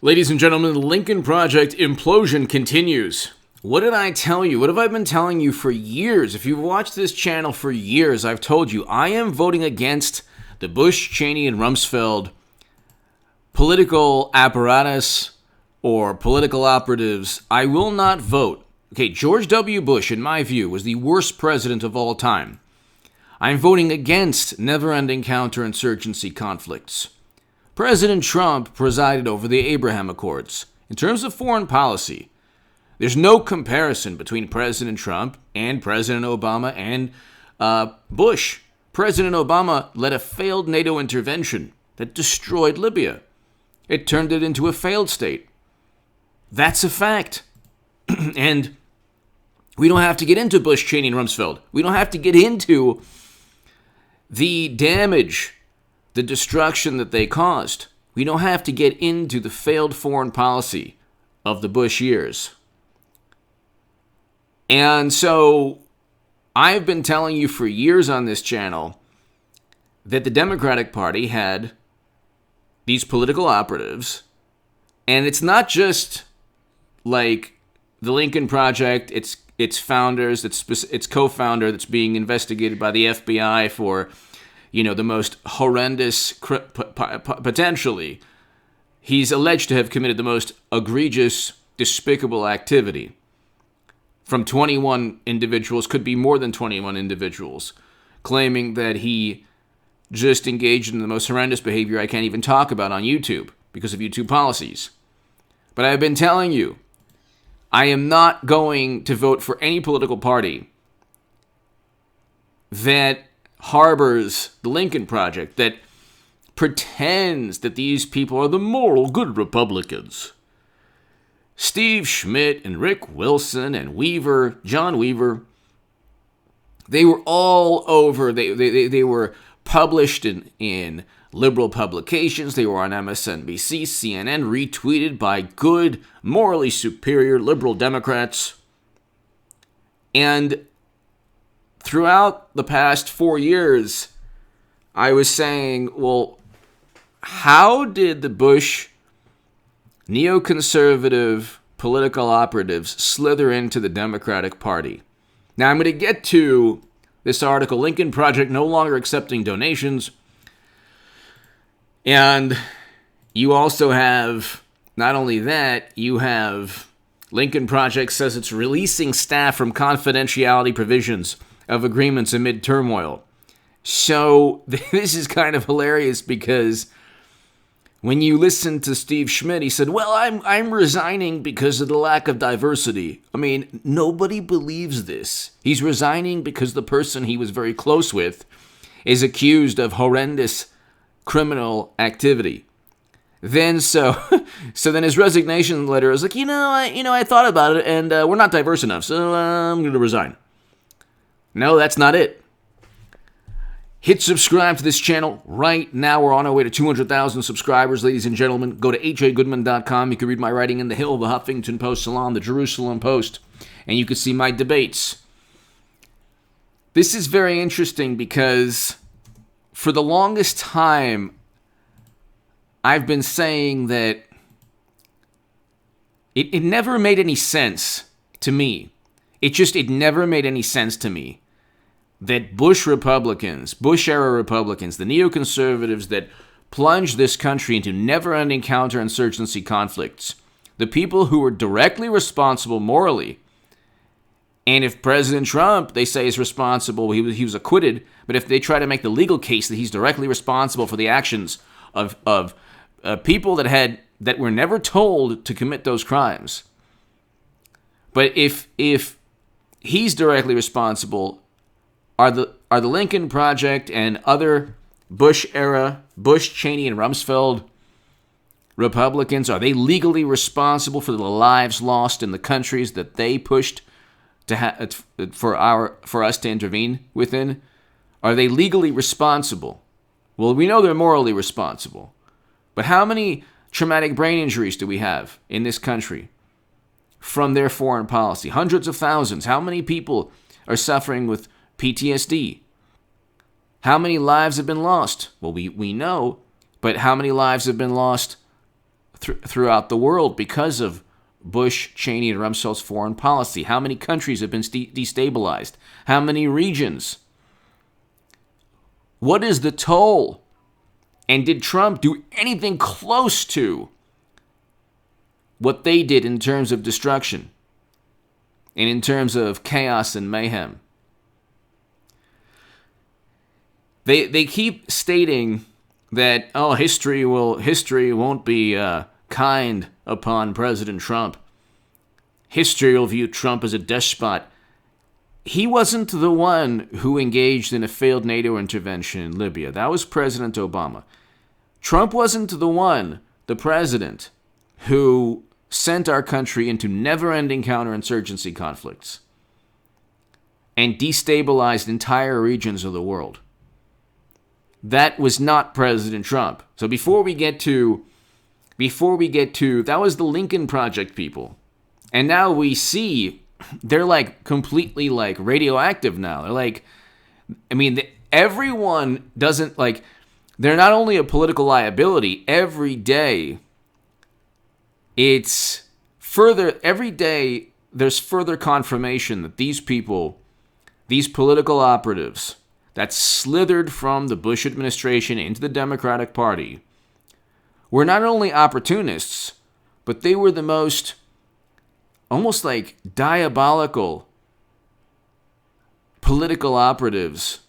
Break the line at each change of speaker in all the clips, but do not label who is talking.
Ladies and gentlemen, the Lincoln Project implosion continues. What did I tell you? What have I been telling you for years? If you've watched this channel for years, I've told you I am voting against the Bush, Cheney, and Rumsfeld political apparatus or political operatives. I will not vote. Okay, George W. Bush, in my view, was the worst president of all time. I'm voting against never-ending counterinsurgency conflicts. President Trump presided over the Abraham Accords. In terms of foreign policy, there's no comparison between President Trump and President Obama and Bush. President Obama led a failed NATO intervention that destroyed Libya. It turned it into a failed state. That's a fact. And we don't have to get into Bush, Cheney, and Rumsfeld. We don't have to get into the damage, the destruction that they caused. We don't have to get into the failed foreign policy of the Bush years. And so I've been telling you for years on this channel that the Democratic Party had these political operatives, and it's not just like the Lincoln Project, its founders, its co-founder that's being investigated by the FBI for, the most horrendous, potentially, he's alleged to have committed the most egregious, despicable activity from 21 individuals, could be more than 21 individuals, claiming that he just engaged in the most horrendous behavior I can't even talk about on YouTube because of YouTube policies. But I've been telling you, I am not going to vote for any political party that harbors the Lincoln Project, that pretends that these people are the moral good Republicans. Steve Schmidt and Rick Wilson and Weaver, John Weaver, they were all over. They were published in liberal publications. They were on MSNBC, CNN, retweeted by good, morally superior liberal Democrats. And throughout the past 4 years, I was saying, well, how did the Bush neoconservative political operatives slither into the Democratic Party? Now, I'm going to get to this article, Lincoln Project no longer accepting donations. And you also have, not only that, you have Lincoln Project says it's releasing staff from confidentiality provisions of agreements amid turmoil. So this is kind of hilarious because when you listen to Steve Schmidt, he said, well, I'm resigning because of the lack of diversity. I mean, nobody believes this. He's resigning because the person he was very close with is accused of horrendous criminal activity. Then so then his resignation letter is like, I thought about it and we're not diverse enough, so I'm going to resign. No, that's not it. Hit subscribe to this channel right now. We're on our way to 200,000 subscribers, ladies and gentlemen. Go to hgoodman.com. You can read my writing in The Hill, The Huffington Post, Salon, The Jerusalem Post, and you can see my debates. This is very interesting because for the longest time, I've been saying that it never made any sense to me. It never made any sense to me that Bush Republicans, Bush-era Republicans, the neoconservatives that plunged this country into never-ending counterinsurgency conflicts, the people who were directly responsible morally, and if President Trump, they say, is responsible, he was acquitted, but if they try to make the legal case that he's directly responsible for the actions of people that were never told to commit those crimes, but if he's directly responsible, are the Lincoln Project and other Bush-era, Bush, Cheney, and Rumsfeld Republicans, are they legally responsible for the lives lost in the countries that they pushed for us to intervene within? Are they legally responsible? Well, we know they're morally responsible. But how many traumatic brain injuries do we have in this country from their foreign policy? Hundreds of thousands. How many people are suffering with PTSD? How many lives have been lost? Well, we know, but how many lives have been lost throughout the world because of Bush, Cheney, and Rumsfeld's foreign policy. How many countries have been destabilized? How many regions? What is the toll? And did Trump do anything close to what they did in terms of destruction and in terms of chaos and mayhem? They keep stating that, oh, history won't be kind upon President Trump. History will view Trump as a despot. He wasn't the one who engaged in a failed NATO intervention in Libya. That was President Obama. Trump wasn't the president, who sent our country into never-ending counterinsurgency conflicts and destabilized entire regions of the world. That was not President Trump. So before we get to, that was the Lincoln Project people. And now we see they're like completely like radioactive now. They're like, everyone doesn't like, they're not only a political liability, every day there's further confirmation that these people, these political operatives that slithered from the Bush administration into the Democratic Party were not only opportunists, but they were the most almost like diabolical political operatives.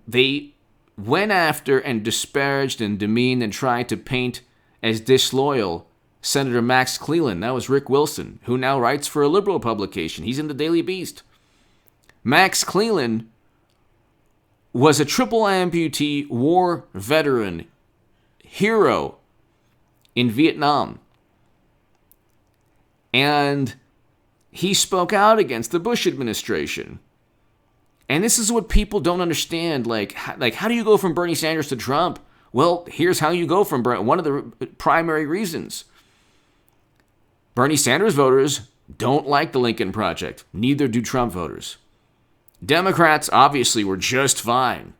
They went after and disparaged and demeaned and tried to paint as disloyal Senator Max Cleland. That was Rick Wilson, who now writes for a liberal publication. He's in the Daily Beast. Max Cleland was a triple amputee war veteran hero in Vietnam. And he spoke out against the Bush administration. And this is what people don't understand. Like how do you go from Bernie Sanders to Trump? Well, here's how you go from Bernie. One of the primary reasons. Bernie Sanders voters don't like the Lincoln Project. Neither do Trump voters. Democrats obviously were just fine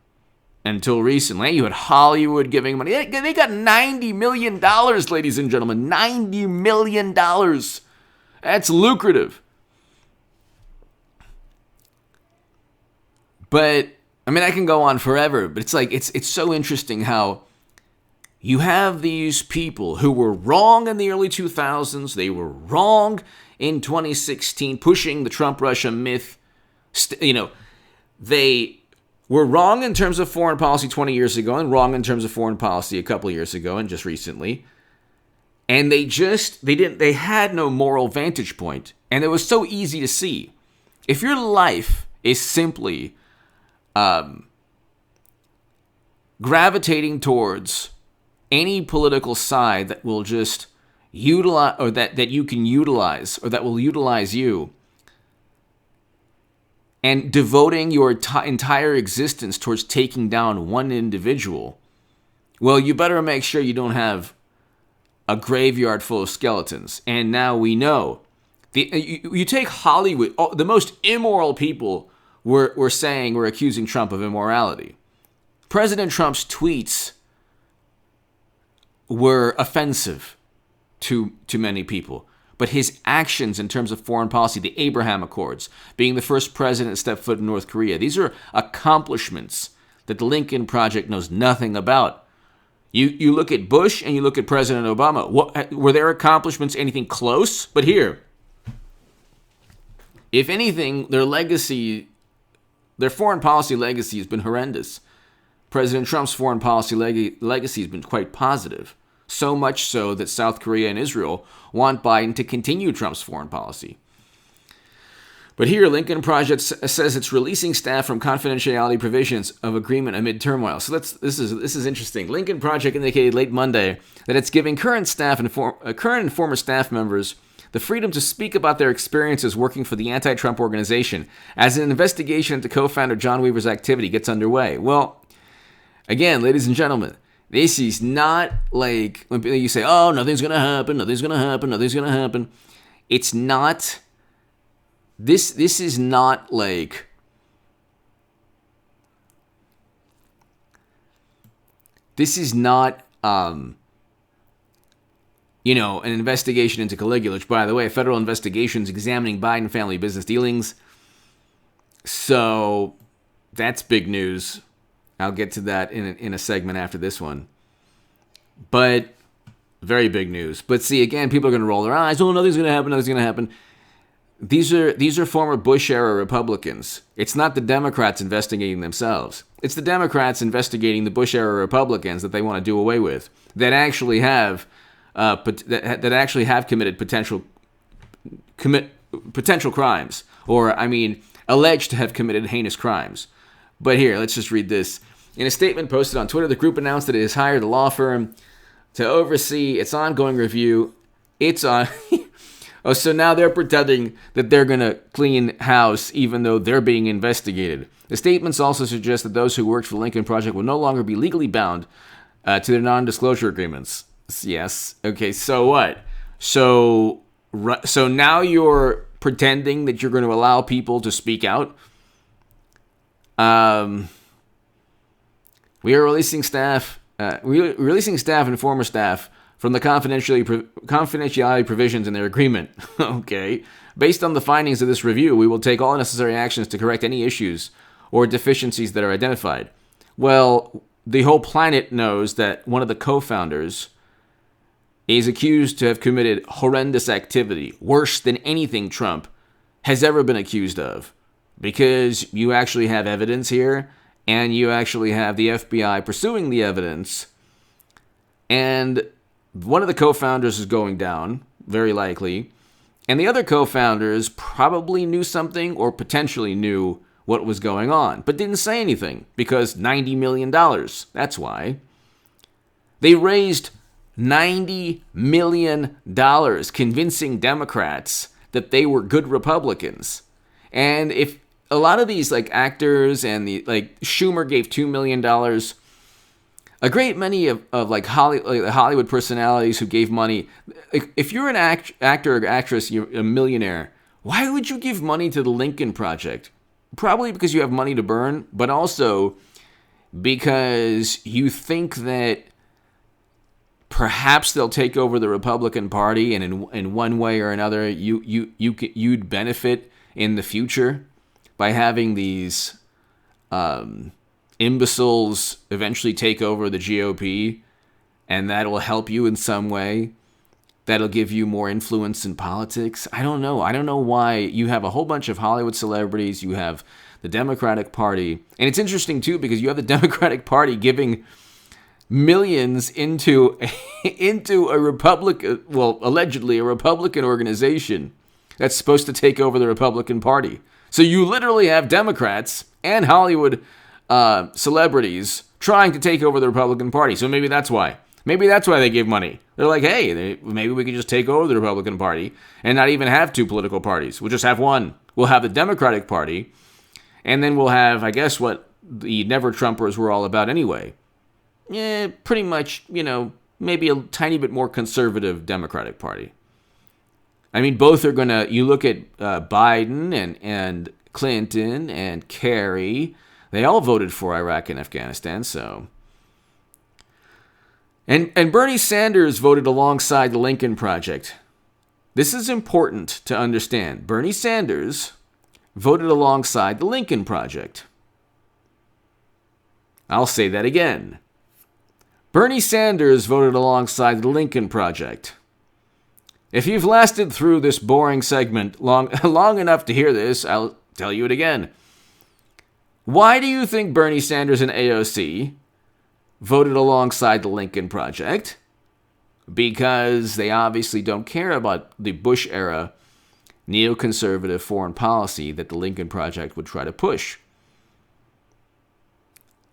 until recently. You had Hollywood giving money. They got $90 million, ladies and gentlemen. $90 million. That's lucrative. But, I can go on forever, but it's like, it's so interesting how you have these people who were wrong in the early 2000s. They were wrong in 2016, pushing the Trump-Russia myth. They were wrong in terms of foreign policy 20 years ago and wrong in terms of foreign policy a couple of years ago and just recently. And they had no moral vantage point. And it was so easy to see. If your life is simply gravitating towards any political side that will just utilize, or that you can utilize, or that will utilize you, and devoting your entire existence towards taking down one individual, well, you better make sure you don't have a graveyard full of skeletons. And now we know. You take Hollywood, the most immoral people were accusing Trump of immorality. President Trump's tweets were offensive to many people. But his actions in terms of foreign policy, the Abraham Accords, being the first president to step foot in North Korea, these are accomplishments that the Lincoln Project knows nothing about. You look at Bush and you look at President Obama. Were their accomplishments anything close? But here, if anything, their foreign policy legacy has been horrendous. President Trump's foreign policy legacy has been quite positive. So much so that South Korea and Israel want Biden to continue Trump's foreign policy. But here, Lincoln Project says it's releasing staff from confidentiality provisions of agreement amid turmoil. So this is interesting. Lincoln Project indicated late Monday that it's giving current and former staff members the freedom to speak about their experiences working for the anti-Trump organization as an investigation into co-founder John Weaver's activity gets underway. Well, again, ladies and gentlemen, this is not like when you say, oh, nothing's going to happen. It's not, this is not like, an investigation into Caligula, which, by the way, a federal investigation is examining Biden family business dealings. So that's big news. I'll get to that in a segment after this one. But very big news. But see, again, people are going to roll their eyes. Oh, nothing's going to happen. Nothing's going to happen. These are former Bush-era Republicans. It's not the Democrats investigating themselves. It's the Democrats investigating the Bush-era Republicans that they want to do away with, that actually have committed potential crimes, or alleged to have committed heinous crimes. But here, let's just read this. In a statement posted on Twitter, the group announced that it has hired a law firm to oversee its ongoing review. Oh, so now they're pretending that they're going to clean house even though they're being investigated. The statements also suggest that those who worked for the Lincoln Project will no longer be legally bound to their non-disclosure agreements. Yes. Okay, so what? So now pretending that you're going to allow people to speak out. We are releasing staff and former staff from the confidentiality provisions in their agreement. Okay. Based on the findings of this review, we will take all necessary actions to correct any issues or deficiencies that are identified. Well, the whole planet knows that one of the co-founders is accused to have committed horrendous activity, worse than anything Trump has ever been accused of, because you actually have evidence here, and you actually have the FBI pursuing the evidence, and one of the co-founders is going down, very likely, and the other co-founders probably knew something or potentially knew what was going on, but didn't say anything, because $90 million, that's why. They raised $90 million convincing Democrats that they were good Republicans. And if a lot of these actors and Schumer gave $2 million, a great many of Hollywood personalities who gave money. If you're an actor or actress, you're a millionaire, why would you give money to the Lincoln Project? Probably because you have money to burn, but also because you think that perhaps they'll take over the Republican Party, and in one way or another, you'd benefit in the future by having these imbeciles eventually take over the GOP, and that'll help you in some way. That'll give you more influence in politics. I don't know. I don't know why you have a whole bunch of Hollywood celebrities. You have the Democratic Party. And it's interesting, too, because you have the Democratic Party giving millions into a allegedly a Republican organization that's supposed to take over the Republican Party. So you literally have Democrats and Hollywood celebrities trying to take over the Republican Party. So maybe that's why. Maybe that's why they give money. They're like, hey, maybe we could just take over the Republican Party and not even have two political parties. We'll just have one. We'll have the Democratic Party, and then we'll have, I guess, what the Never-Trumpers were all about anyway. Yeah, pretty much, maybe a tiny bit more conservative Democratic Party. I mean, both are going to, you look at Biden and Clinton and Kerry, they all voted for Iraq and Afghanistan, so. And Bernie Sanders voted alongside the Lincoln Project. This is important to understand. Bernie Sanders voted alongside the Lincoln Project. I'll say that again. Bernie Sanders voted alongside the Lincoln Project. If you've lasted through this boring segment long enough to hear this, I'll tell you it again. Why do you think Bernie Sanders and AOC voted alongside the Lincoln Project? Because they obviously don't care about the Bush-era neoconservative foreign policy that the Lincoln Project would try to push.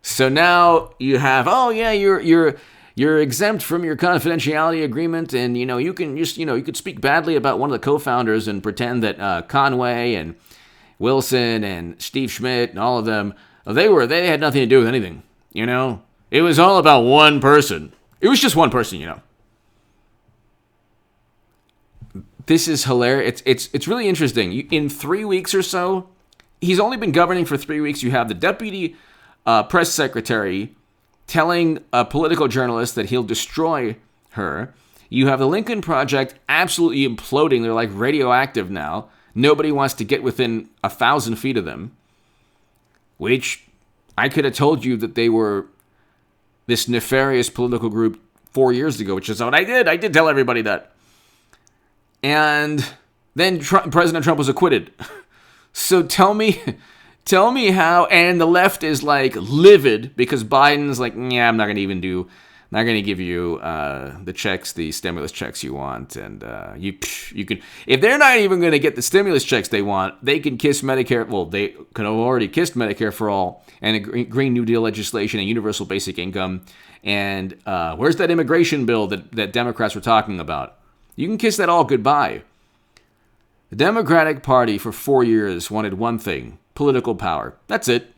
So now you have, you're exempt from your confidentiality agreement, and you can just you could speak badly about one of the co-founders and pretend that Conway and Wilson and Steve Schmidt and all of them, they had nothing to do with anything. It was all about one person. It was just one person. This is hilarious. It's really interesting. In 3 weeks or so, he's only been governing for 3 weeks. You have the deputy press secretary telling a political journalist that he'll destroy her. You have the Lincoln Project absolutely imploding. They're like radioactive now. Nobody wants to get within 1,000 feet of them. Which I could have told you that they were this nefarious political group 4 years ago, which is what I did. I did tell everybody that. And then President Trump was acquitted. So tell me how, and the left is like livid because Biden's like, yeah, I'm not going to give you the checks, the stimulus checks you want. And you can, if they're not even going to get the stimulus checks they want, they can kiss Medicare. Well, they could have already kissed Medicare for all and a Green New Deal legislation and universal basic income. And where's that immigration bill that Democrats were talking about? You can kiss that all goodbye. The Democratic Party for 4 years wanted one thing, political power. That's it.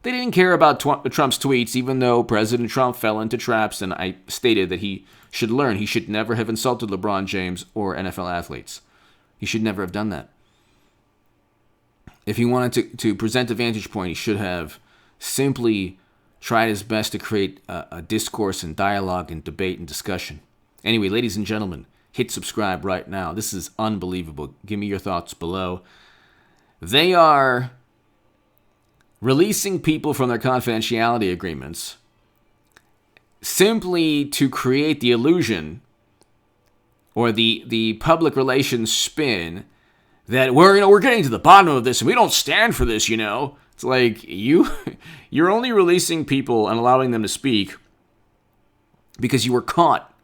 They didn't care about Trump's tweets, even though President Trump fell into traps, and I stated that he should learn. He should never have insulted LeBron James or NFL athletes. He should never have done that. If he wanted to present a vantage point, he should have simply tried his best to create a discourse and dialogue and debate and discussion. Anyway, ladies and gentlemen, hit subscribe right now. This is unbelievable. Give me your thoughts below. They are releasing people from their confidentiality agreements simply to create the illusion or the public relations spin that we're getting to the bottom of this and we don't stand for this, It's like you're only releasing people and allowing them to speak because you were caught.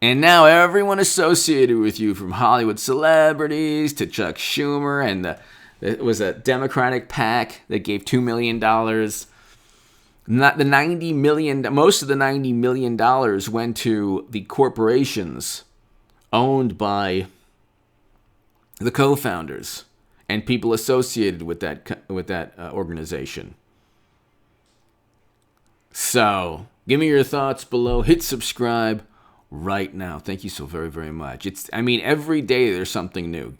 And now everyone associated with you, from Hollywood celebrities to Chuck Schumer, and it was a Democratic PAC that gave $2 million. Not the $90 million. Most of the $90 million went to the corporations owned by the co-founders and people associated with that organization. So, give me your thoughts below. Hit subscribe right now. Thank you so very, very much. Every day there's something new.